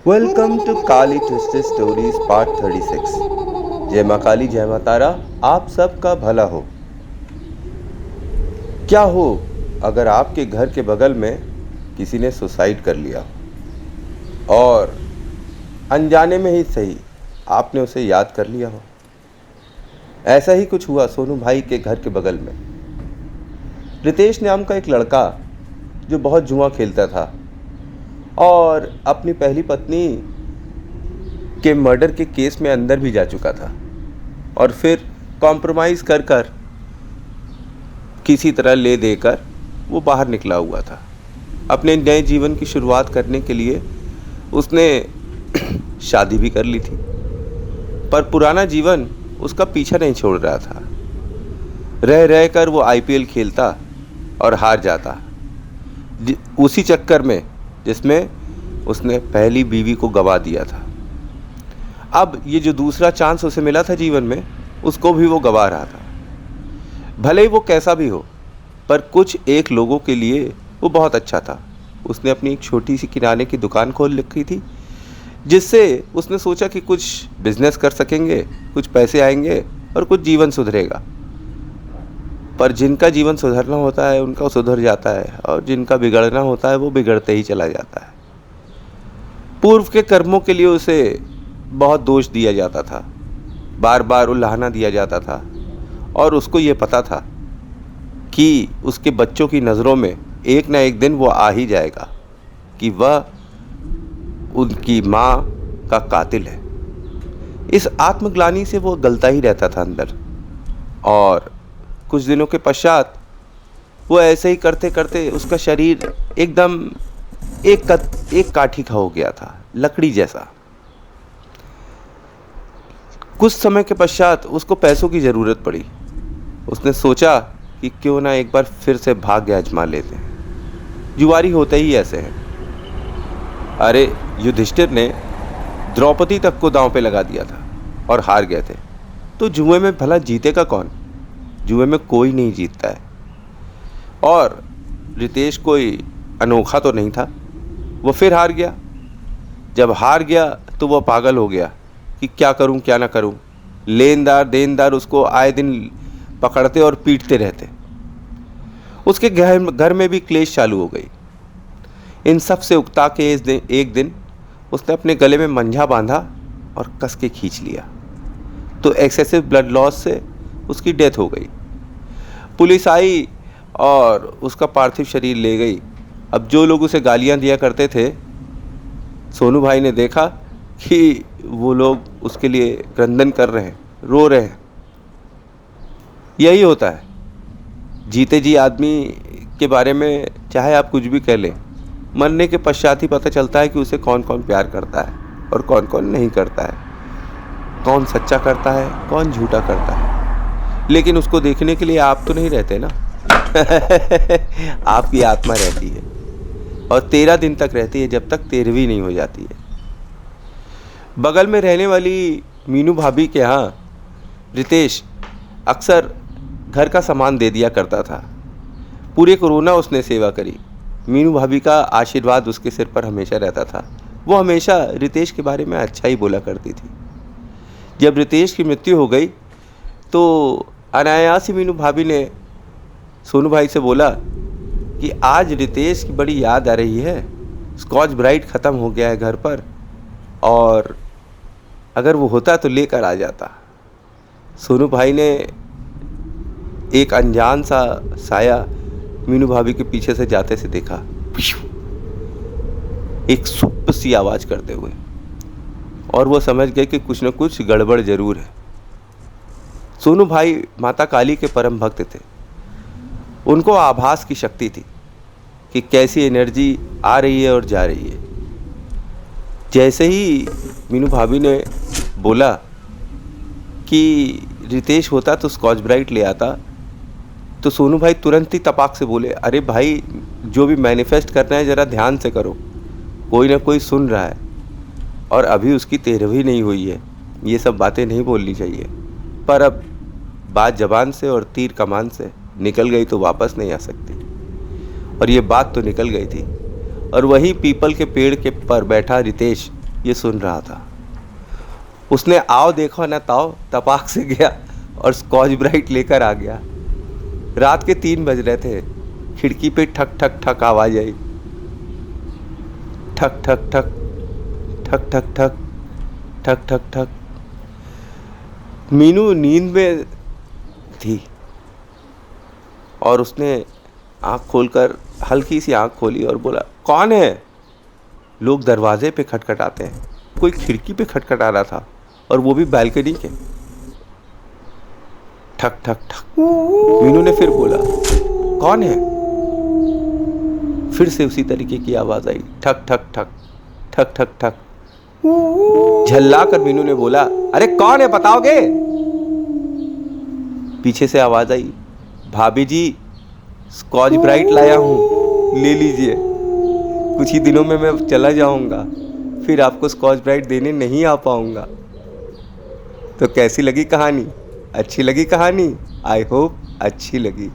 Welcome to Kali twisted stories part 36। जय माँ काली, जय माँ तारा। आप सबका भला हो। क्या हो अगर आपके घर के बगल में किसी ने सुसाइड कर लिया और अनजाने में ही सही आपने उसे याद कर लिया हो। ऐसा ही कुछ हुआ सोनू भाई के घर के बगल में। रितेश नाम का एक लड़का जो बहुत जुआ खेलता था और अपनी पहली पत्नी के मर्डर के केस में अंदर भी जा चुका था और फिर कॉम्प्रोमाइज़ कर कर किसी तरह ले देकर वो बाहर निकला हुआ था। अपने नए जीवन की शुरुआत करने के लिए उसने शादी भी कर ली थी, पर पुराना जीवन उसका पीछा नहीं छोड़ रहा था। रह रह कर वो आईपीएल खेलता और हार जाता, उसी चक्कर में जिसमें उसने पहली बीवी को गवा दिया था। अब ये जो दूसरा चांस उसे मिला था जीवन में, उसको भी वो गवा रहा था। भले ही वो कैसा भी हो, पर कुछ एक लोगों के लिए वो बहुत अच्छा था। उसने अपनी एक छोटी सी किराने की दुकान खोल रखी थी, जिससे उसने सोचा कि कुछ बिजनेस कर सकेंगे, कुछ पैसे आएंगे और कुछ जीवन सुधरेगा। पर जिनका जीवन सुधरना होता है उनका सुधर जाता है, और जिनका बिगड़ना होता है वो बिगड़ते ही चला जाता है। पूर्व के कर्मों के लिए उसे बहुत दोष दिया जाता था, बार बार उल्हाना दिया जाता था, और उसको ये पता था कि उसके बच्चों की नज़रों में एक ना एक दिन वो आ ही जाएगा कि वह उनकी माँ का कातिल है। इस आत्मग्लानि से वो गलता ही रहता था अंदर। और कुछ दिनों के पश्चात वो ऐसे ही करते करते उसका शरीर एकदम एक काठी का हो गया था, लकड़ी जैसा। कुछ समय के पश्चात उसको पैसों की ज़रूरत पड़ी। उसने सोचा कि क्यों ना एक बार फिर से भाग्य आजमा लेते हैं। जुआरी होते ही ऐसे हैं। अरे, युधिष्ठिर ने द्रौपदी तक को दांव पे लगा दिया था और हार गए थे, तो जुए में भला जीतेगा कौन? जुए में कोई नहीं जीतता है। और रितेश कोई अनोखा तो नहीं था। वो फिर हार गया। जब हार गया तो वो पागल हो गया कि क्या करूं क्या ना करूं। लेनदार देनदार उसको आए दिन पकड़ते और पीटते रहते। उसके घर में भी क्लेश चालू हो गई। इन सब से उकता के एक दिन उसने अपने गले में मंझा बांधा और कस के खींच लिया, तो एक्सेसिव ब्लड लॉस से उसकी डेथ हो गई। पुलिस आई और उसका पार्थिव शरीर ले गई। अब जो लोग उसे गालियां दिया करते थे, सोनू भाई ने देखा कि वो लोग उसके लिए क्रंदन कर रहे हैं, रो रहे हैं। यही होता है, जीते जी आदमी के बारे में चाहे आप कुछ भी कह लें, मरने के पश्चात ही पता चलता है कि उसे कौन कौन प्यार करता है और कौन कौन नहीं करता है, कौन सच्चा करता है, कौन झूठा करता है। लेकिन उसको देखने के लिए आप तो नहीं रहते ना। आपकी आत्मा रहती है, और 13 दिन तक रहती है, जब तक 13वीं नहीं हो जाती है। बगल में रहने वाली मीनू भाभी के यहाँ रितेश अक्सर घर का सामान दे दिया करता था। पूरे कोरोना उसने सेवा करी। मीनू भाभी का आशीर्वाद उसके सिर पर हमेशा रहता था। वो हमेशा रितेश के बारे में अच्छा ही बोला करती थी। जब रितेश की मृत्यु हो गई तो अनायास ही मीनू भाभी ने सोनू भाई से बोला कि आज रितेश की बड़ी याद आ रही है, स्कॉच ब्राइट ख़त्म हो गया है घर पर, और अगर वो होता तो लेकर आ जाता। सोनू भाई ने एक अनजान सा साया मीनू भाभी के पीछे से जाते से देखा, एक सुप्प सी आवाज़ करते हुए, और वो समझ गए कि कुछ न कुछ गड़बड़ जरूर है। सोनू भाई माता काली के परम भक्त थे। उनको आभास की शक्ति थी कि कैसी एनर्जी आ रही है और जा रही है। जैसे ही मीनू भाभी ने बोला कि रितेश होता तो स्कॉच ब्राइट ले आता, तो सोनू भाई तुरंत ही तपाक से बोले, अरे भाई, जो भी मैनिफेस्ट करना है ज़रा ध्यान से करो, कोई ना कोई सुन रहा है, और अभी उसकी 13वीं नहीं हुई है, ये सब बातें नहीं बोलनी चाहिए। पर अब बात ज़बान से और तीर कमान से निकल गई तो वापस नहीं आ सकती, और ये बात तो निकल गई थी। और वही पीपल के पेड़ के पर बैठा रितेश ये सुन रहा था। उसने आओ देखो न ताओ तपाक से गया और स्कॉच ब्राइट लेकर आ गया। रात के 3 बज रहे थे। खिड़की पे ठक ठक ठक आवाज आई। ठक ठक ठक ठक ठक ठक ठक ठक ठक। मीनू नींद में थी और उसने आँख खोलकर हल्की सी आँख खोली और बोला, कौन है? लोग दरवाजे पे खटखटाते हैं। कोई खिड़की पे खटखटा रहा था और वो भी बालकनी के। ठक ठक ठक। मीनू ने फिर बोला, कौन है? फिर से उसी तरीके की आवाज आई। ठक ठक ठक ठक ठक ठक। झल्ला कर मीनू ने बोला, अरे कौन है बताओगे? पीछे से आवाज आई, भाभी जी स्कॉच ब्राइट लाया हूँ, ले लीजिए। कुछ ही दिनों में मैं चला जाऊंगा, फिर आपको स्कॉच ब्राइट देने नहीं आ पाऊंगा। तो कैसी लगी कहानी? अच्छी लगी कहानी? आई होप अच्छी लगी।